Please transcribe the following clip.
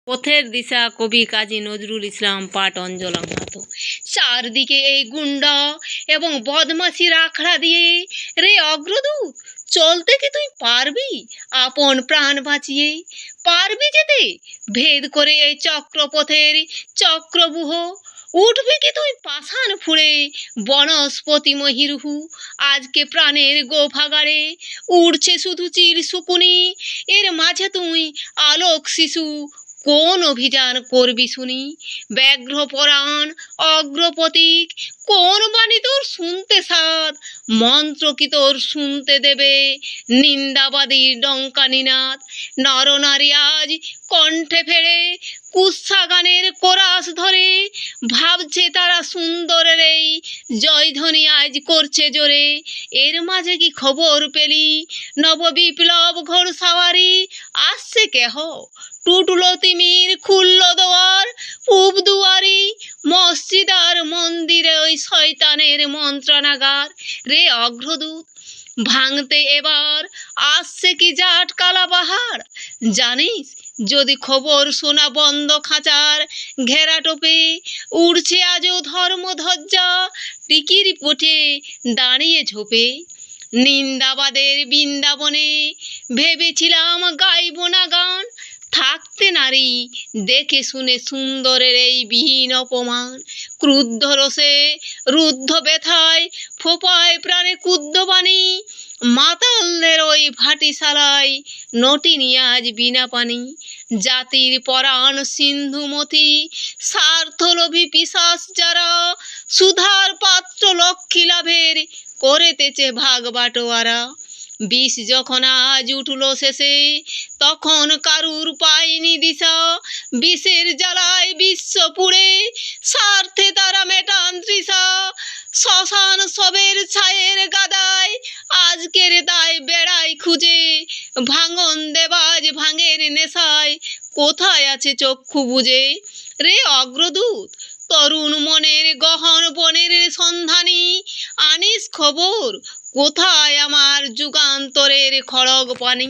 পথের দিশা কবি কাজী নজরুল ইসলাম পাঠ অঞ্জলা মাহাতো। চারদিকে এই গুন্ডা এবং বদমাশির আখড়া দিয়ে রে অগ্রদূত, চলতে কি তুই পারবি আপন প্রাণ বাঁচিয়ে? পারবি যেতে ভেদ করে এই চক্রপথের চক্রবুহ? উঠবি কি তুই পাষাণ ফুঁড়ে বনস্পতি মহিরুহু? আজকে প্রাণের গোভাগাড়ে উড়ছে শুধু চির শকুনি, এর মাঝে তুই আলোক শিশু কোন অভিযান করবি শুনি? ব্যাঘ্র পরাণ অগ্রপতিক, কোন বাণী তোর শুনতে সাধ? মন্ত্র কি তোর শুনতে দেবে নিন্দাবাদীর ডঙ্কা নিনাদ? নরনারী আজ কণ্ঠে ফেড়ে কুৎসা গানের কোরাস ধরে, ভাবছে তারা সুন্দরের এই জয়ধ্বনি আজ করছে জোরে। এর মাঝে কি খবর পেলি নব বিপ্লব ঘোর সাওয়ারি আসছে কেহ? টুটলো তিমির খুলল দোয়ার পূব দুয়ারি, মসজিদ আর মন্দিরে ওই শয়তানের মন্ত্রণাগার। রে অগ্রদূত, ভাঙতে এবার আসছে কি জাট কালা পাহাড়? জানিস যদি খবর শোনা বন্ধ খাঁচার ঘেরা টোপে, উড়ছে আজও ধর্মধ্বজা টিকির পোটে দাঁড়িয়ে ঝোপে। নিন্দাবাদের বৃন্দাবনে ভেবেছিলাম গাইব না গান, থাকতে নারী দেখে শুনে সুন্দরের এই বিহীন অপমান। ক্রুদ্ধ রোষে রুদ্ধ ব্যথায় ফোপায় প্রাণে কুদ্ধ বাণী, মাতালদের ওই ভাটিশালায় নটিনি আজ বিনা পানি। জাতির পরাণ সিন্ধুমতি স্বার্থলোভী পিশাচ যারা, সুধার পাত্র লক্ষ্মী লাভের করেতেছে ভাগ বাটোয়ারা। বিষ যখন আজ উঠল শেষে তখন কারুর পায়নি দিশা, বিষের জ্বালায় বিশ্ব পুড়ে স্বার্থে তারা মেটান তৃষা। শ্মশান সবের ছায়ের গাদায় আজকের দায় বেড়াই খুঁজে, ভাঙন দেবাজ ভাঙের নেশায় কোথায় আছে চক্ষু বুঝে? রে অগ্রদূত, তরুণ মনের গহন বনের সন্ধানী, আনিস খবর কোথায় আমার যুগান্তরের খড়গ পানি?